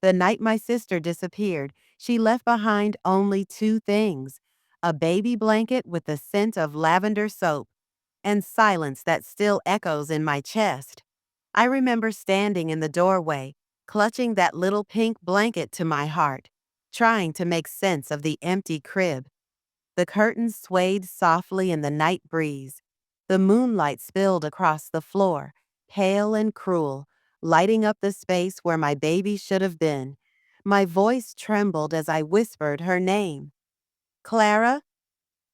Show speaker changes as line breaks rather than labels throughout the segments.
The night my sister disappeared, she left behind only two things: a baby blanket with the scent of lavender soap, and silence that still echoes in my chest. I remember standing in the doorway, clutching that little pink blanket to my heart, trying to make sense of the empty crib. The curtains swayed softly in the night breeze. The moonlight spilled across the floor, pale and cruel, lighting up the space where my baby should have been. My voice trembled as I whispered her name. Clara?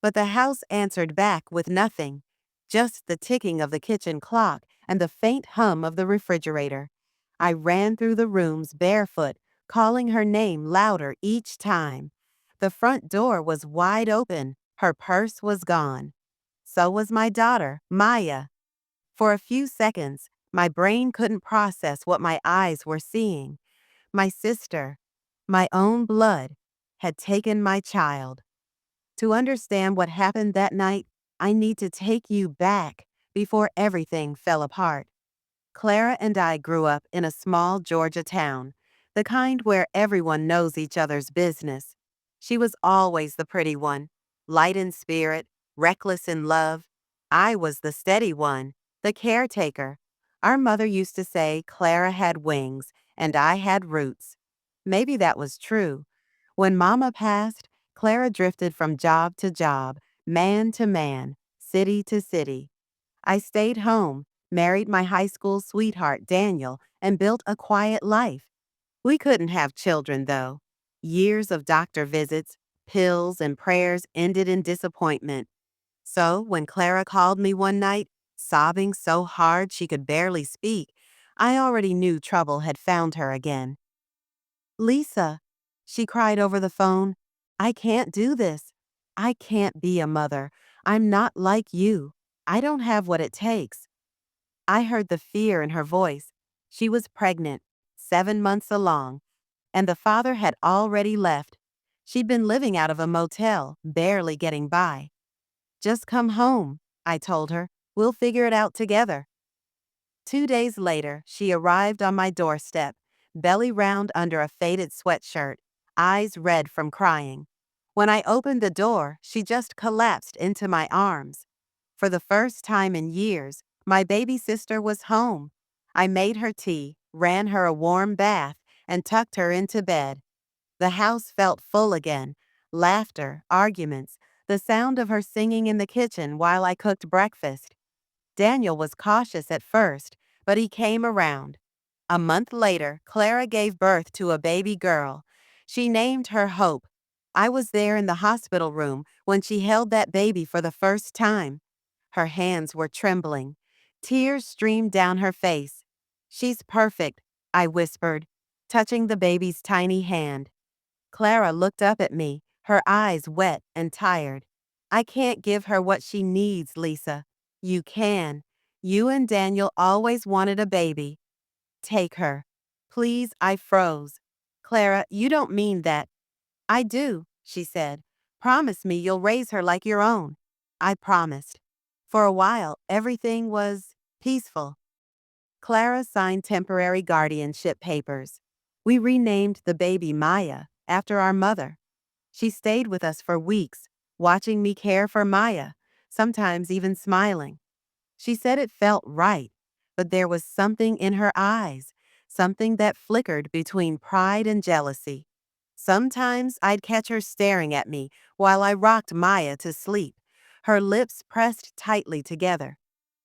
But the house answered back with nothing, just the ticking of the kitchen clock and the faint hum of the refrigerator. I ran through the rooms barefoot, calling her name louder each time. The front door was wide open. Her purse was gone. So was my daughter, Maya. For a few seconds, my brain couldn't process what my eyes were seeing. My sister, my own blood, had taken my child. To understand what happened that night, I need to take you back before everything fell apart. Clara and I grew up in a small Georgia town, the kind where everyone knows each other's business. She was always the pretty one, light in spirit, reckless in love. I was the steady one, the caretaker. Our mother used to say Clara had wings and I had roots. Maybe that was true. When Mama passed, Clara drifted from job to job, man to man, city to city. I stayed home, married my high school sweetheart, Daniel, and built a quiet life. We couldn't have children, though. Years of doctor visits, pills, and prayers ended in disappointment. So, when Clara called me one night, sobbing so hard she could barely speak, I already knew trouble had found her again. Lisa, she cried over the phone, I can't do this. I can't be a mother. I'm not like you. I don't have what it takes. I heard the fear in her voice. She was pregnant, 7 months along, and the father had already left. She'd been living out of a motel, barely getting by. Just come home, I told her. We'll figure it out together. 2 days later, she arrived on my doorstep, belly round under a faded sweatshirt, eyes red from crying. When I opened the door, she just collapsed into my arms. For the first time in years, my baby sister was home. I made her tea, ran her a warm bath, and tucked her into bed. The house felt full again. Laughter, arguments, the sound of her singing in the kitchen while I cooked breakfast. Daniel was cautious at first, but he came around. A month later, Clara gave birth to a baby girl. She named her Hope. I was there in the hospital room when she held that baby for the first time. Her hands were trembling. Tears streamed down her face. She's perfect, I whispered, touching the baby's tiny hand. Clara looked up at me, her eyes wet and tired. I can't give her what she needs, Lisa. You can. You and Daniel always wanted a baby. Take her. Please, I froze. Clara, you don't mean that. I do, she said. Promise me you'll raise her like your own. I promised. For a while, everything was peaceful. Clara signed temporary guardianship papers. We renamed the baby Maya after our mother. She stayed with us for weeks, watching me care for Maya, sometimes even smiling. She said it felt right, but there was something in her eyes, something that flickered between pride and jealousy. Sometimes I'd catch her staring at me while I rocked Maya to sleep, her lips pressed tightly together.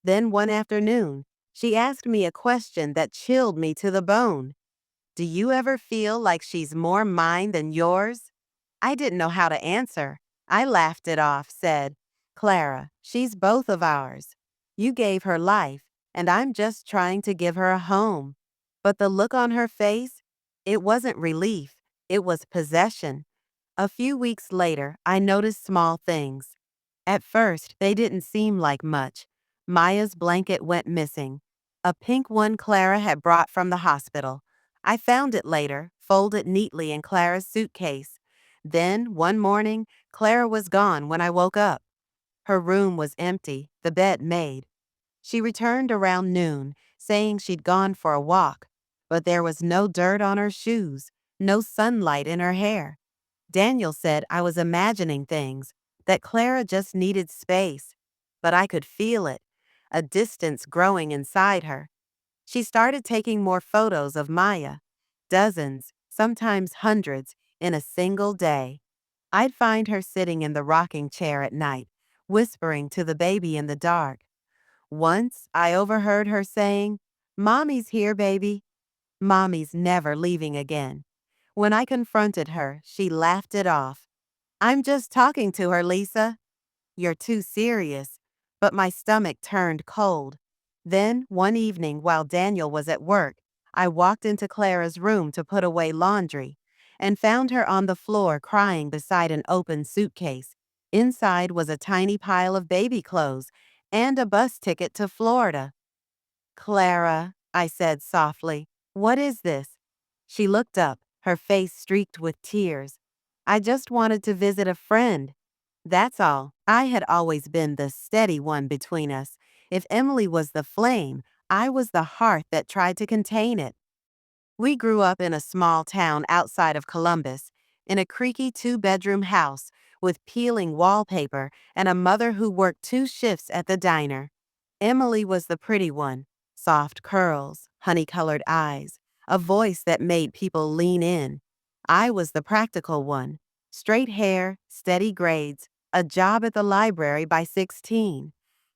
Then one afternoon, she asked me a question that chilled me to the bone. Do you ever feel like she's more mine than yours? I didn't know how to answer. I laughed it off, said, Clara, she's both of ours. You gave her life, and I'm just trying to give her a home. But the look on her face, it wasn't relief, it was possession. A few weeks later, I noticed small things. At first, they didn't seem like much. Maya's blanket went missing. A pink one Clara had brought from the hospital. I found it later, folded neatly in Clara's suitcase. Then, one morning, Clara was gone when I woke up. Her room was empty, the bed made. She returned around noon, saying she'd gone for a walk, but there was no dirt on her shoes. no sunlight in her hair. Daniel said I was imagining things, that Clara just needed space. But I could feel it, a distance growing inside her. She started taking more photos of Maya, dozens, sometimes hundreds, in a single day. I'd find her sitting in the rocking chair at night, whispering to the baby in the dark. Once I overheard her saying, "Mommy's here, baby." Mommy's never leaving again. When I confronted her, she laughed it off. "I'm just talking to her, Lisa." "You're too serious." But my stomach turned cold. Then, one evening while Daniel was at work, I walked into Clara's room to put away laundry and found her on the floor crying beside an open suitcase. Inside was a tiny pile of baby clothes and a bus ticket to Florida. "Clara," I said softly, "what is this?" She looked up, her face streaked with tears. "I just wanted to visit a friend. That's all." I had always been the steady one between us. If Emily was the flame, I was the hearth that tried to contain it. We grew up in a small town outside of Columbus, in a creaky two-bedroom house with peeling wallpaper and a mother who worked 2 shifts at the diner. Emily was the pretty one, soft curls, honey-colored eyes, a voice that made people lean in. I was the practical one, straight hair, steady grades, a job at the library by 16.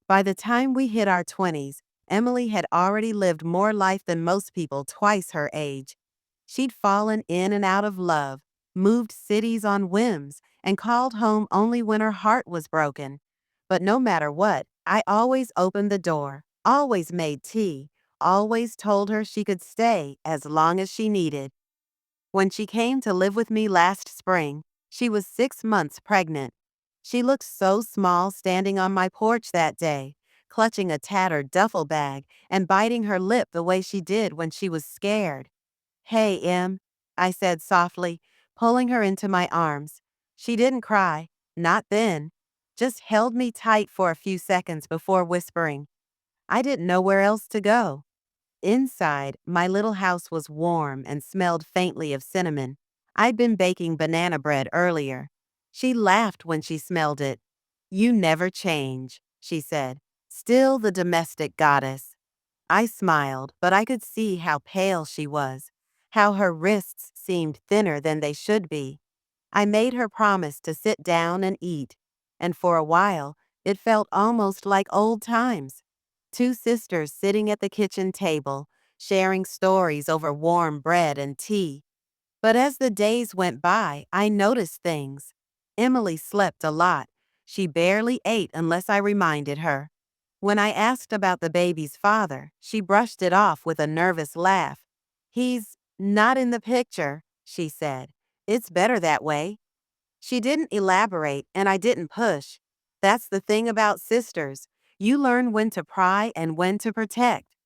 By the time we hit our 20s, Emily had already lived more life than most people twice her age. She'd fallen in and out of love, moved cities on whims, and called home only when her heart was broken. But no matter what, I always opened the door, always made tea, always told her she could stay as long as she needed. When she came to live with me last spring, she was 6 months pregnant. She looked so small standing on my porch that day, clutching a tattered duffel bag and biting her lip the way she did when she was scared. "Hey, Em," I said softly, pulling her into my arms. She didn't cry, not then, just held me tight for a few seconds before whispering. I didn't know where else to go. Inside, my little house was warm and smelled faintly of cinnamon. I'd been baking banana bread earlier. She laughed when she smelled it. "You never change," she said. "Still the domestic goddess." I smiled, but I could see how pale she was, how her wrists seemed thinner than they should be. I made her promise to sit down and eat, and for a while, it felt almost like old times. 2 sisters sitting at the kitchen table, sharing stories over warm bread and tea. But as the days went by, I noticed things. Emily slept a lot. She barely ate unless I reminded her. When I asked about the baby's father, she brushed it off with a nervous laugh. "He's not in the picture," she said. "It's better that way." She didn't elaborate, and I didn't push. That's the thing about sisters. You learn when to pry and when to protect.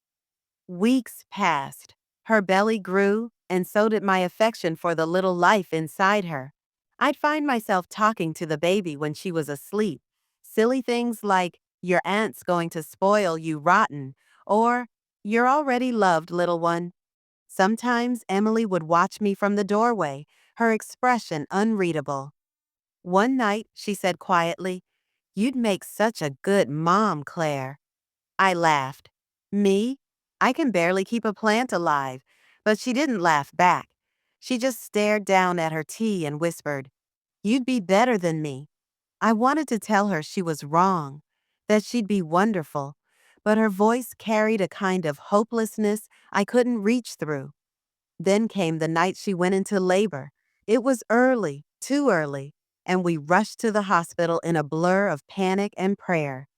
Weeks passed. Her belly grew, and so did my affection for the little life inside her. I'd find myself talking to the baby when she was asleep. Silly things like, "Your aunt's going to spoil you rotten," or "You're already loved, little one." Sometimes Emily would watch me from the doorway, her expression unreadable. One night, she said quietly, "You'd make such a good mom, Claire." I laughed. "Me? I can barely keep a plant alive." But she didn't laugh back. She just stared down at her tea and whispered, "You'd be better than me." I wanted to tell her she was wrong, that she'd be wonderful, but her voice carried a kind of hopelessness I couldn't reach through. Then came the night she went into labor. It was early, too early, and we rushed to the hospital in a blur of panic and prayer.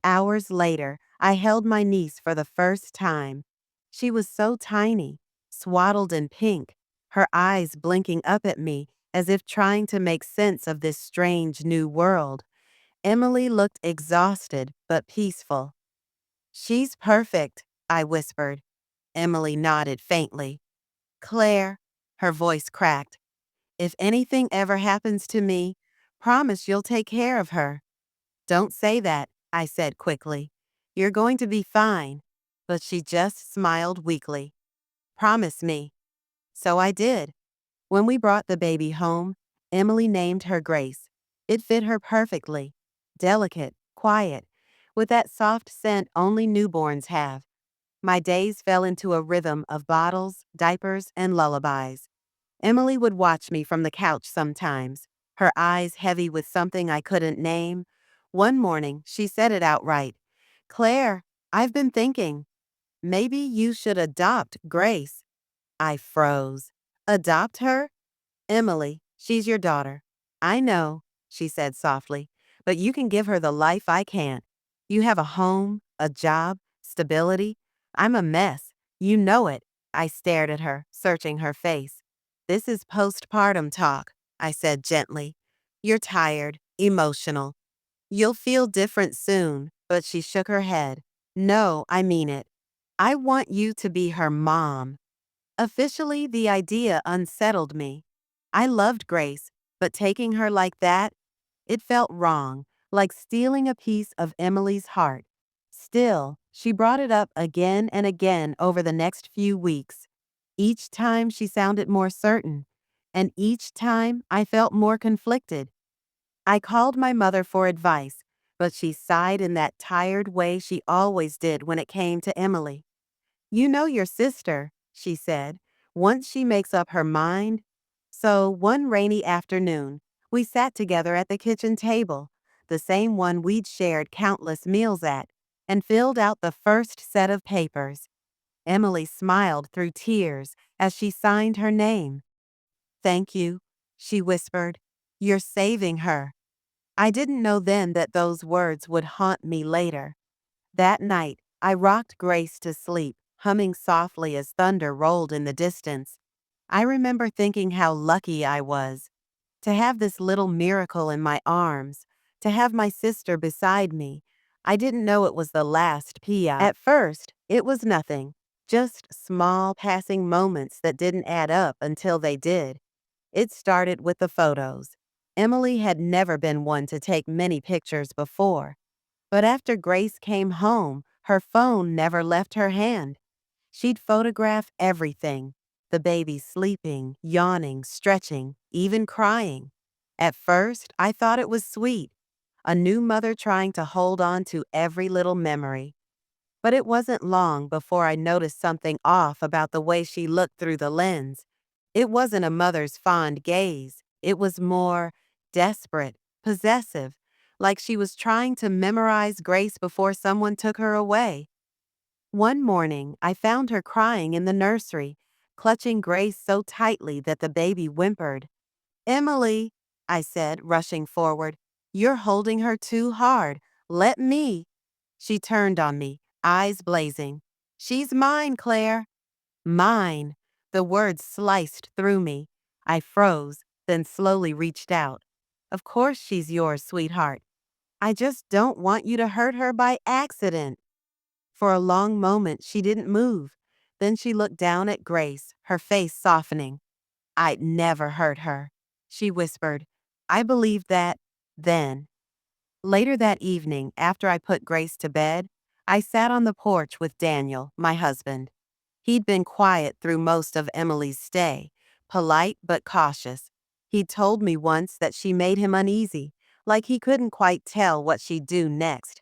Hours later, I held my niece for the first time. She was so tiny, swaddled in pink, her eyes blinking up at me as if trying to make sense of this strange new world. Emily looked exhausted but peaceful. "She's perfect," I whispered. Emily nodded faintly. "Claire," her voice cracked, "if anything ever happens to me, promise you'll take care of her." "Don't say that," I said quickly. "You're going to be fine." But she just smiled weakly. "Promise me." So I did. When we brought the baby home, Emily named her Grace. It fit her perfectly. Delicate, quiet, with that soft scent only newborns have. My days fell into a rhythm of bottles, diapers, and lullabies. Emily would watch me from the couch sometimes, her eyes heavy with something I couldn't name. One morning, she said it outright. "Claire, I've been thinking, maybe you should adopt Grace." I froze. Adopt her? "Emily, she's your daughter." "I know," she said softly, "but you can give her the life I can't. You have a home, a job, stability. I'm a mess. You know it." I stared at her, searching her face. "This is postpartum talk," I said gently. "You're tired, emotional. You'll feel different soon." But she shook her head. "No, I mean it. I want you to be her mom." Officially, the idea unsettled me. I loved Grace, but taking her like that, it felt wrong, like stealing a piece of Emily's heart. Still, she brought it up again and again over the next few weeks. Each time she sounded more certain, and each time I felt more conflicted. I called my mother for advice, but she sighed in that tired way she always did when it came to Emily. "You know your sister," she said, "once she makes up her mind." So one rainy afternoon, we sat together at the kitchen table, the same one we'd shared countless meals at, and filled out the first set of papers. Emily smiled through tears as she signed her name. "Thank you," she whispered. "You're saving her." I didn't know then that those words would haunt me later. That night, I rocked Grace to sleep, humming softly as thunder rolled in the distance. I remember thinking how lucky I was to have this little miracle in my arms, to have my sister beside me. I didn't know it was the last PI. At first, it was nothing, just small passing moments that didn't add up until they did. It started with the photos. Emily had never been one to take many pictures before. But after Grace came home, her phone never left her hand. She'd photograph everything: the baby sleeping, yawning, stretching, even crying. At first, I thought it was sweet, a new mother trying to hold on to every little memory. But it wasn't long before I noticed something off about the way she looked through the lens. It wasn't a mother's fond gaze. It was more desperate, possessive, like she was trying to memorize Grace before someone took her away. One morning, I found her crying in the nursery, clutching Grace so tightly that the baby whimpered. "Emily," I said, rushing forward, "you're holding her too hard. Let me." She turned on me, eyes blazing. "She's mine, Claire." Mine. The words sliced through me. I froze, then slowly reached out. "Of course she's yours, sweetheart. I just don't want you to hurt her by accident." For a long moment, she didn't move. Then she looked down at Grace, her face softening. "I'd never hurt her," she whispered. I believed that then. Later that evening, after I put Grace to bed, I sat on the porch with Daniel, my husband. He'd been quiet through most of Emily's stay, polite but cautious. He'd told me once that she made him uneasy, like he couldn't quite tell what she'd do next.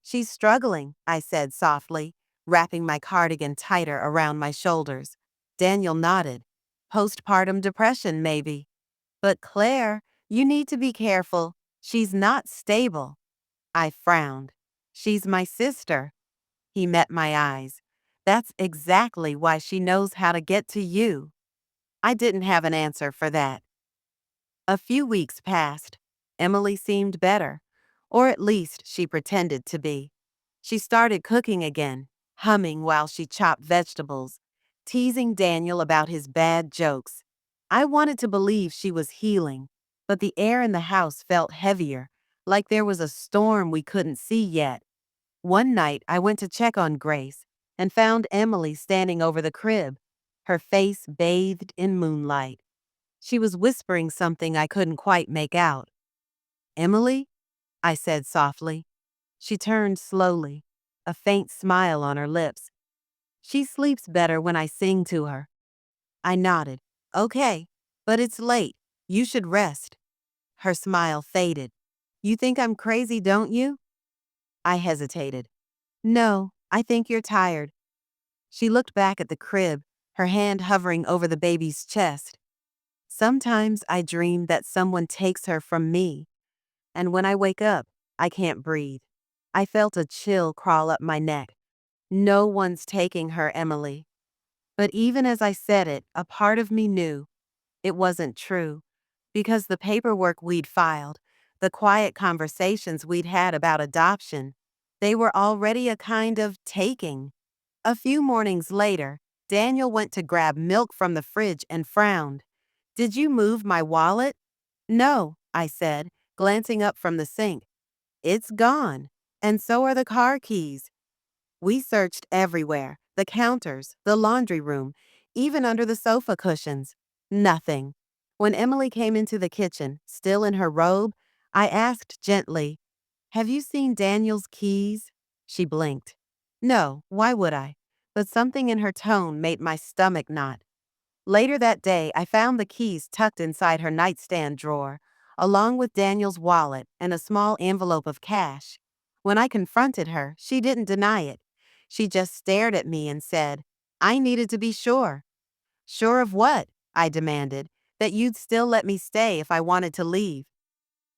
"She's struggling," I said softly, wrapping my cardigan tighter around my shoulders. Daniel nodded. "Postpartum depression, maybe." "But Claire, you need to be careful. She's not stable." I frowned. "She's my sister." He met my eyes. "That's exactly why she knows how to get to you." I didn't have an answer for that. A few weeks passed. Emily seemed better, or at least she pretended to be. She started cooking again, humming while she chopped vegetables, teasing Daniel about his bad jokes. I wanted to believe she was healing, but the air in the house felt heavier, like there was a storm we couldn't see yet. One night, I went to check on Grace and found Emily standing over the crib, her face bathed in moonlight. She was whispering something I couldn't quite make out. "Emily?" I said softly. She turned slowly, a faint smile on her lips. "She sleeps better when I sing to her." I nodded. "Okay." But it's late. You should rest. Her smile faded. You think I'm crazy, don't you? I hesitated. No, I think you're tired. She looked back at the crib, her hand hovering over the baby's chest. Sometimes I dream that someone takes her from me, and when I wake up, I can't breathe. I felt a chill crawl up my neck. No one's taking her, Emily. But even as I said it, a part of me knew it wasn't true, because the paperwork we'd filed, the quiet conversations we'd had about adoption, they were already a kind of taking. A few mornings later, Daniel went to grab milk from the fridge and frowned. Did you move my wallet? No, I said, glancing up from the sink. It's gone. And so are the car keys. We searched everywhere, the counters, the laundry room, even under the sofa cushions. Nothing. When Emily came into the kitchen, still in her robe, I asked gently, have you seen Daniel's keys? She blinked. No, why would I? But something in her tone made my stomach knot. Later that day, I found the keys tucked inside her nightstand drawer, along with Daniel's wallet and a small envelope of cash. When I confronted her, she didn't deny it. She just stared at me and said, I needed to be sure. Sure of what? I demanded. That you'd still let me stay if I wanted to leave.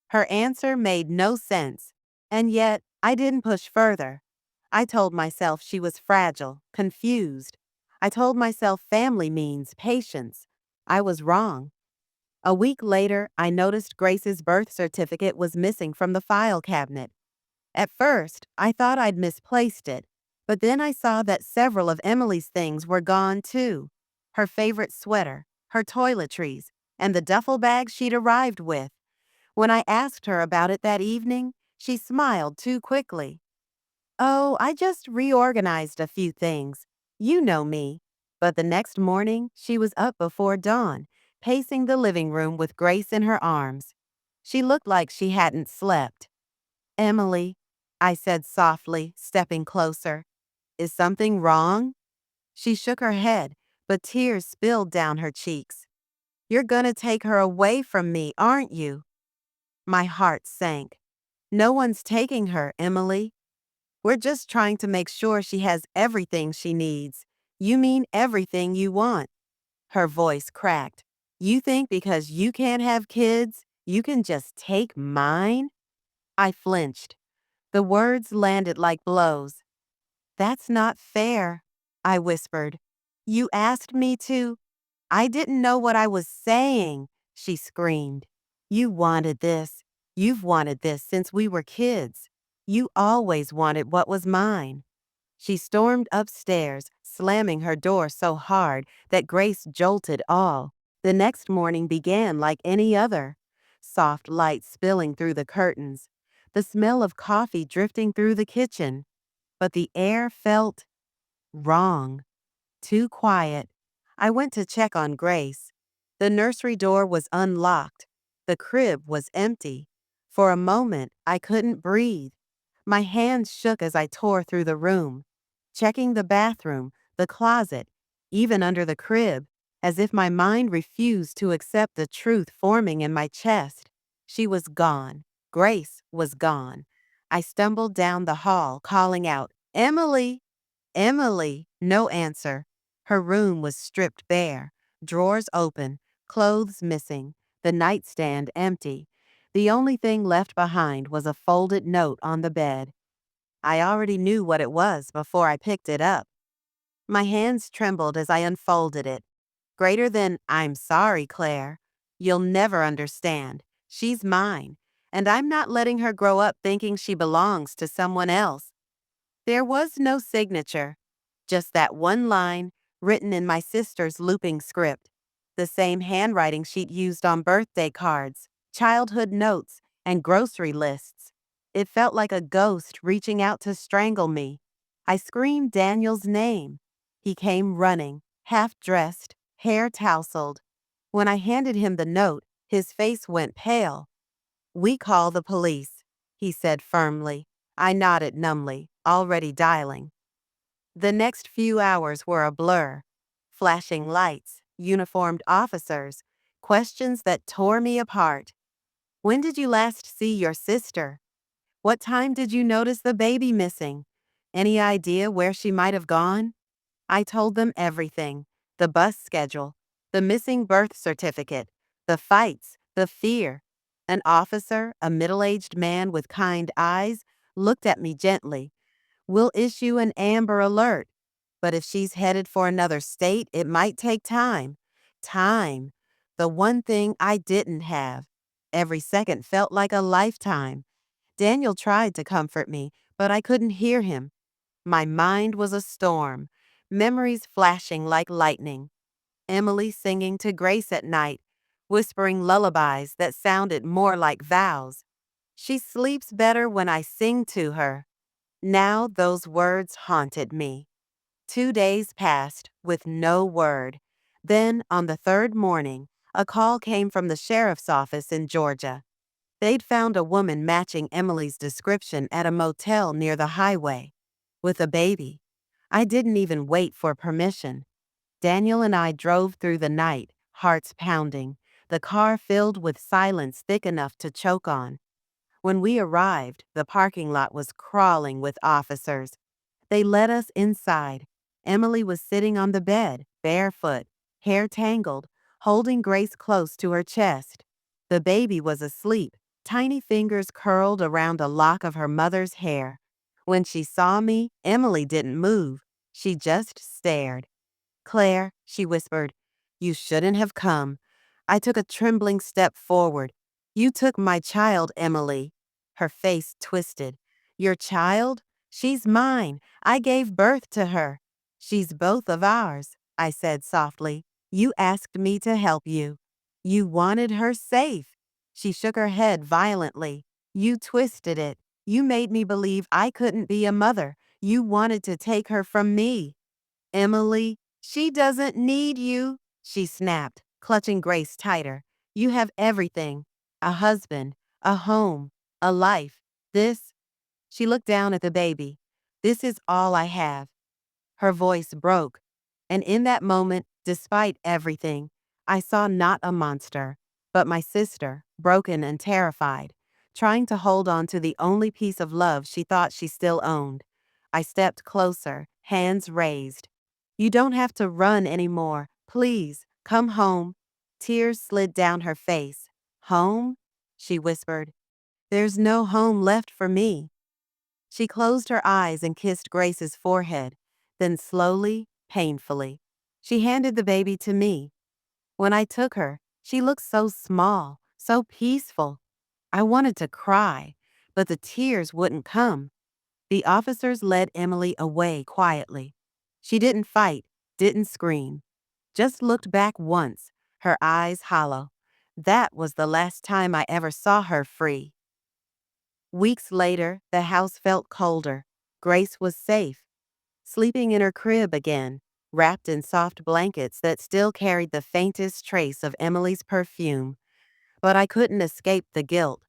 Her answer made no sense, and yet I didn't push further. I told myself she was fragile, confused. I told myself family means patience. I was wrong. A week later, I noticed Grace's birth certificate was missing from the file cabinet. At first, I thought I'd misplaced it, but then I saw that several of Emily's things were gone too. Her favorite sweater, her toiletries, and the duffel bag she'd arrived with. When I asked her about it that evening, she smiled too quickly. Oh, I just reorganized a few things. You know me. But the next morning, she was up before dawn, pacing the living room with Grace in her arms. She looked like she hadn't slept. Emily, I said softly, stepping closer. Is something wrong? She shook her head, but tears spilled down her cheeks. You're gonna take her away from me, aren't you? My heart sank. No one's taking her, Emily. We're just trying to make sure she has everything she needs. You mean everything you want. Her voice cracked. You think because you can't have kids, you can just take mine? I flinched. The words landed like blows. That's not fair, I whispered. You asked me to. I didn't know what I was saying, she screamed. You wanted this. You've wanted this since we were kids. You always wanted what was mine. She stormed upstairs, slamming her door so hard that Grace jolted all. The next morning began like any other. Soft light spilling through the curtains. The smell of coffee drifting through the kitchen. But the air felt wrong. Too quiet. I went to check on Grace. The nursery door was unlocked. The crib was empty. For a moment, I couldn't breathe. My hands shook as I tore through the room, checking the bathroom, the closet, even under the crib, as if my mind refused to accept the truth forming in my chest. She was gone. Grace was gone. I stumbled down the hall, calling out, Emily! Emily! No answer. Her room was stripped bare, drawers open, clothes missing, the nightstand empty. The only thing left behind was a folded note on the bed. I already knew what it was before I picked it up. My hands trembled as I unfolded it. Greater than, I'm sorry, Claire. You'll never understand. She's mine, and I'm not letting her grow up thinking she belongs to someone else. There was no signature, just that one line written in my sister's looping script, the same handwriting she'd used on birthday cards, childhood notes, and grocery lists. It felt like a ghost reaching out to strangle me. I screamed Daniel's name. He came running, half-dressed, hair tousled. When I handed him the note, his face went pale. We call the police, he said firmly. I nodded numbly, already dialing. The next few hours were a blur. Flashing lights, uniformed officers, Questions that tore me apart. When did you last see your sister? What time did you notice the baby missing? Any idea where she might have gone? I told them everything: the bus schedule, the missing birth certificate, the fights, the fear. An officer, a middle aged man with kind eyes, looked at me gently. We'll issue an Amber Alert. But if she's headed for another state, it might take time. Time. The one thing I didn't have. Every second felt like a lifetime. Daniel tried to comfort me, but I couldn't hear him. My mind was a storm, memories flashing like lightning. Emily singing to Grace at night, whispering lullabies that sounded more like vows. She sleeps better when I sing to her. Now those words haunted me. 2 days passed with no word. Then, on the third morning, a call came from the sheriff's office in Georgia. They'd found a woman matching Emily's description at a motel near the highway, with a baby. I didn't even wait for permission. Daniel and I drove through the night, hearts pounding, the car filled with silence thick enough to choke on. When we arrived, the parking lot was crawling with officers. They led us inside. Emily was sitting on the bed, barefoot, hair tangled, holding Grace close to her chest. The baby was asleep, tiny fingers curled around a lock of her mother's hair. When she saw me, Emily didn't move. She just stared. "Claire," she whispered, "you shouldn't have come." I took a trembling step forward. "You took my child, Emily." Her face twisted. "Your child? She's mine. I gave birth to her." "She's both of ours," I said softly. "You asked me to help you. You wanted her safe." She shook her head violently. "You twisted it. You made me believe I couldn't be a mother. You wanted to take her from me." "Emily, she doesn't need you," she snapped, clutching Grace tighter. "You have everything: a husband, a home, a life. This," she looked down at the baby, "this is all I have." Her voice broke, and in that moment, despite everything, I saw not a monster, but my sister, broken and terrified, trying to hold on to the only piece of love she thought she still owned. I stepped closer, hands raised. "You don't have to run anymore. Please, come home." Tears slid down her face. "Home?" she whispered. "There's no home left for me." She closed her eyes and kissed Grace's forehead. Then slowly, painfully, she handed the baby to me. When I took her, she looked so small, so peaceful. I wanted to cry, but the tears wouldn't come. The officers led Emily away quietly. She didn't fight, didn't scream, just looked back once, her eyes hollow. That was the last time I ever saw her free. Weeks later, the house felt colder. Grace was safe, sleeping in her crib again, wrapped in soft blankets that still carried the faintest trace of Emily's perfume. But I couldn't escape the guilt.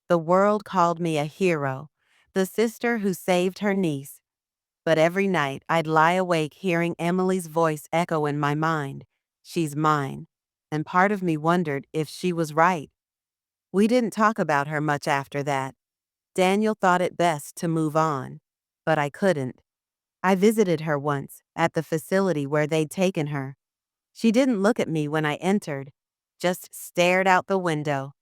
The world called me a hero, the sister who saved her niece. But every night I'd lie awake hearing Emily's voice echo in my mind. "She's mine." And part of me wondered if she was right. We didn't talk about her much after that. Daniel thought it best to move on, but I couldn't. I visited her once, at the facility where they'd taken her. She didn't look at me when I entered, just stared out the window.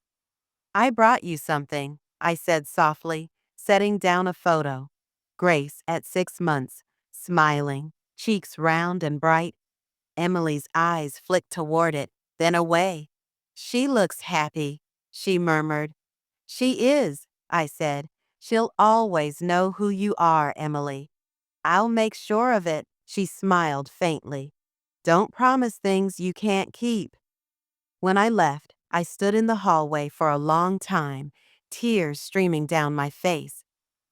"I brought you something," I said softly, setting down a photo. Grace, at 6 months, smiling, cheeks round and bright. Emily's eyes flicked toward it, then away. "She looks happy," she murmured. "She is," I said. "She'll always know who you are, Emily." "I'll make sure of it," she smiled faintly. "Don't promise things you can't keep." When I left, I stood in the hallway for a long time, tears streaming down my face.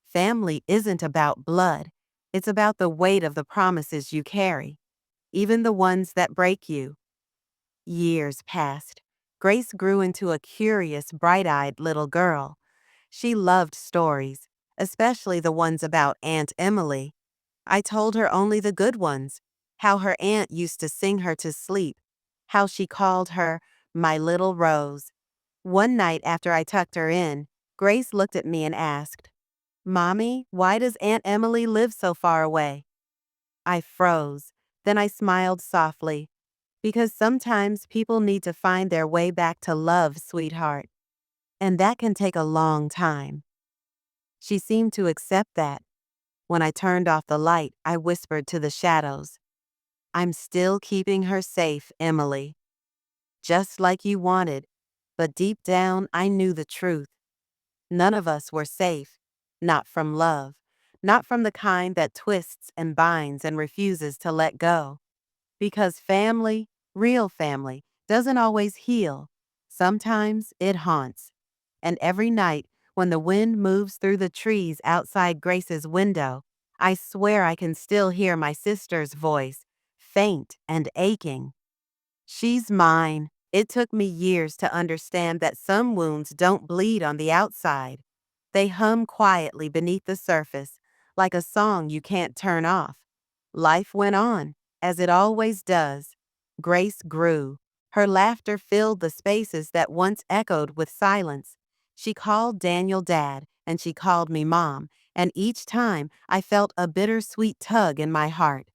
Family isn't about blood. It's about the weight of the promises you carry, even the ones that break you. Years passed. Grace grew into a curious, bright-eyed little girl. She loved stories, especially the ones about Aunt Emily. I told her only the good ones, how her aunt used to sing her to sleep, how she called her My little Rose. One night after I tucked her in, Grace looked at me and asked, Mommy, why does Aunt Emily live so far away? I froze. Then I smiled softly. Because sometimes people need to find their way back to love, sweetheart. And that can take a long time. She seemed to accept that. When I turned off the light, I whispered to the shadows, I'm still keeping her safe, Emily. Just like you wanted. But deep down, I knew the truth. None of us were safe. Not from love. Not from the kind that twists and binds and refuses to let go. Because family, real family, doesn't always heal. Sometimes it haunts. And every night, when the wind moves through the trees outside Grace's window, I swear I can still hear my sister's voice, faint and aching. She's mine. It took me years to understand that some wounds don't bleed on the outside. They hum quietly beneath the surface, like a song you can't turn off. Life went on, as it always does. Grace grew. Her laughter filled the spaces that once echoed with silence. She called Daniel Dad, and she called me Mom, and each time I felt a bittersweet tug in my heart.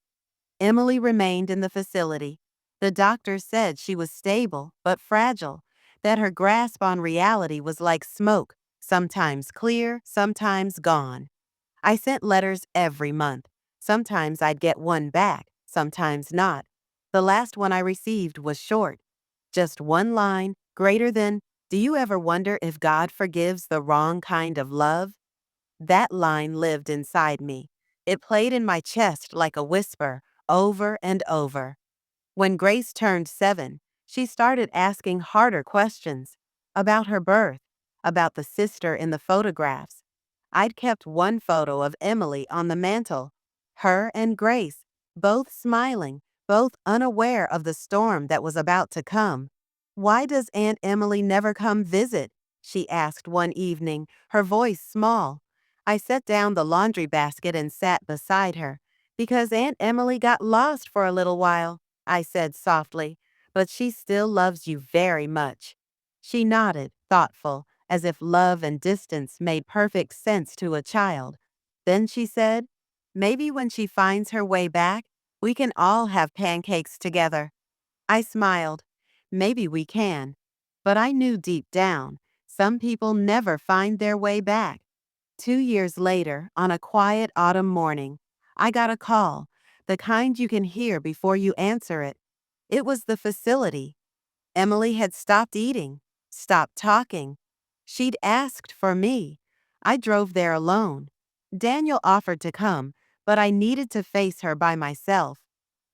Emily remained in the facility. The doctor said she was stable but fragile, that her grasp on reality was like smoke, sometimes clear, sometimes gone. I sent letters every month. Sometimes I'd get one back, sometimes not. The last one I received was short. Just one line, greater than, Do you ever wonder if God forgives the wrong kind of love? That line lived inside me. It played in my chest like a whisper, over and over. When Grace turned 7, she started asking harder questions about her birth, about the sister in the photographs. I'd kept one photo of Emily on the mantel, her and Grace, both smiling, both unaware of the storm that was about to come. Why does Aunt Emily never come visit? She asked one evening, her voice small. I set down the laundry basket and sat beside her. Because Aunt Emily got lost for a little while, I said softly, but she still loves you very much. She nodded, thoughtful, as if love and distance made perfect sense to a child. Then she said, maybe when she finds her way back, we can all have pancakes together. I smiled. Maybe we can. But I knew deep down, some people never find their way back. 2 years later, on a quiet autumn morning, I got a call, the kind you can hear before you answer it. It was the facility. Emily had stopped eating, stopped talking. She'd asked for me. I drove there alone. Daniel offered to come, but I needed to face her by myself.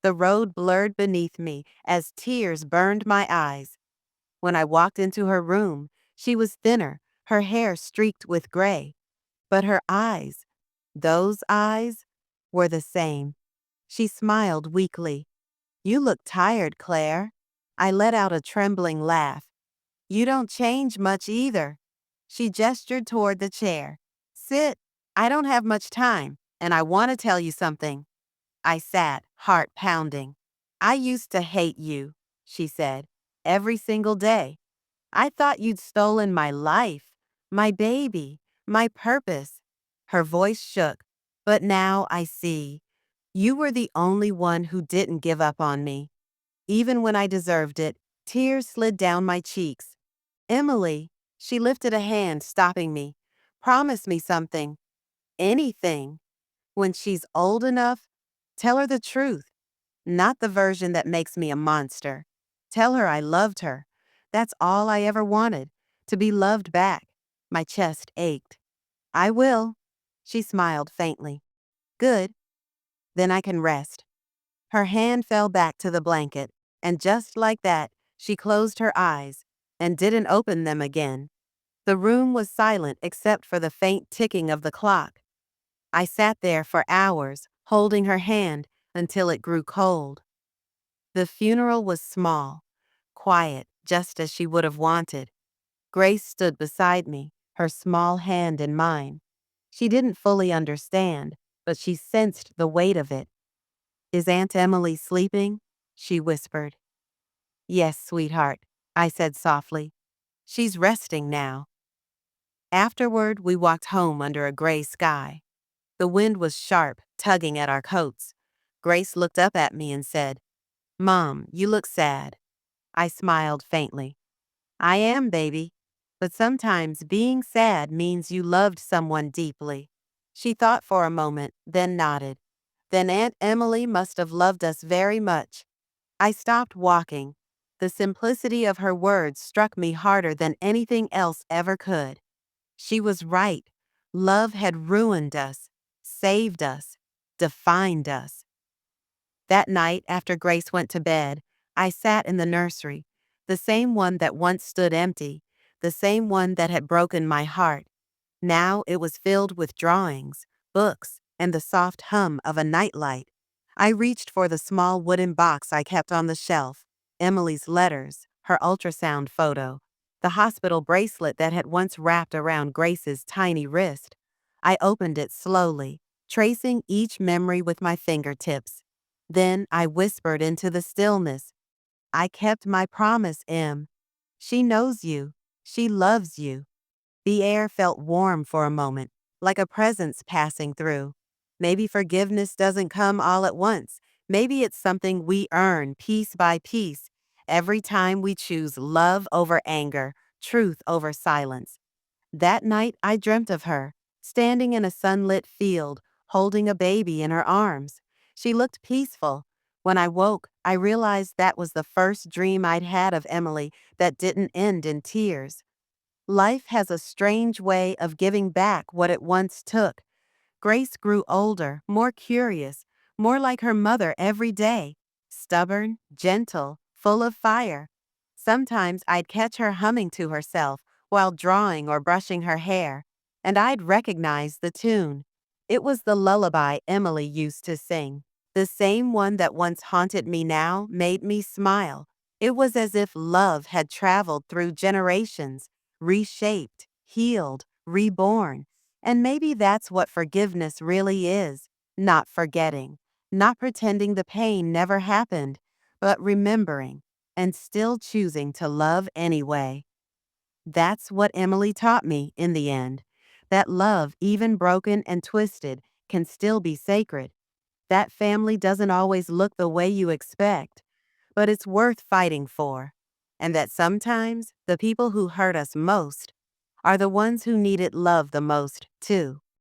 The road blurred beneath me as tears burned my eyes. When I walked into her room, she was thinner, her hair streaked with gray. But her eyes, those eyes, were the same. She smiled weakly. You look tired, Claire. I let out a trembling laugh. You don't change much either. She gestured toward the chair. Sit. I don't have much time, and I want to tell you something. I sat, heart pounding. I used to hate you, she said, every single day. I thought you'd stolen my life, my baby, my purpose. Her voice shook. But now I see. You were the only one who didn't give up on me. Even when I deserved it, tears slid down my cheeks. Emily, she lifted a hand, stopping me. Promise me something. Anything. When she's old enough, tell her the truth. Not the version that makes me a monster. Tell her I loved her. That's all I ever wanted, to be loved back. My chest ached. I will. She smiled faintly. Good. Then I can rest. Her hand fell back to the blanket, and just like that, she closed her eyes and didn't open them again. The room was silent except for the faint ticking of the clock. I sat there for hours, holding her hand until it grew cold. The funeral was small, quiet, just as she would have wanted. Grace stood beside me, her small hand in mine. She didn't fully understand, but she sensed the weight of it. Is Aunt Emily sleeping? She whispered. Yes, sweetheart. I said softly. She's resting now. Afterward, we walked home under a gray sky. The wind was sharp, tugging at our coats. Grace looked up at me and said, "Mom, you look sad." I smiled faintly. "I am, baby. But sometimes being sad means you loved someone deeply." She thought for a moment, then nodded. "Then Aunt Emily must have loved us very much." I stopped walking. The simplicity of her words struck me harder than anything else ever could. She was right. Love had ruined us, saved us, defined us. That night, after Grace went to bed, I sat in the nursery, the same one that once stood empty, the same one that had broken my heart. Now it was filled with drawings, books, and the soft hum of a nightlight. I reached for the small wooden box I kept on the shelf, Emily's letters, her ultrasound photo, the hospital bracelet that had once wrapped around Grace's tiny wrist. I opened it slowly, tracing each memory with my fingertips. Then I whispered into the stillness, "I kept my promise, Em. She knows you. She loves you." The air felt warm for a moment, like a presence passing through. Maybe forgiveness doesn't come all at once. Maybe it's something we earn piece by piece, every time we choose love over anger, truth over silence. That night I dreamt of her, standing in a sunlit field, holding a baby in her arms. She looked peaceful. When I woke, I realized that was the first dream I'd had of Emily that didn't end in tears. Life has a strange way of giving back what it once took. Grace grew older, more curious, more like her mother every day. Stubborn, gentle, full of fire. Sometimes I'd catch her humming to herself while drawing or brushing her hair, and I'd recognize the tune. It was the lullaby Emily used to sing. The same one that once haunted me now made me smile. It was as if love had traveled through generations, reshaped, healed, reborn. And maybe that's what forgiveness really is, not forgetting, not pretending the pain never happened, but remembering and still choosing to love anyway. That's what Emily taught me in the end, that love, even broken and twisted, can still be sacred. That family doesn't always look the way you expect, but it's worth fighting for. And that sometimes the people who hurt us most are the ones who needed love the most, too.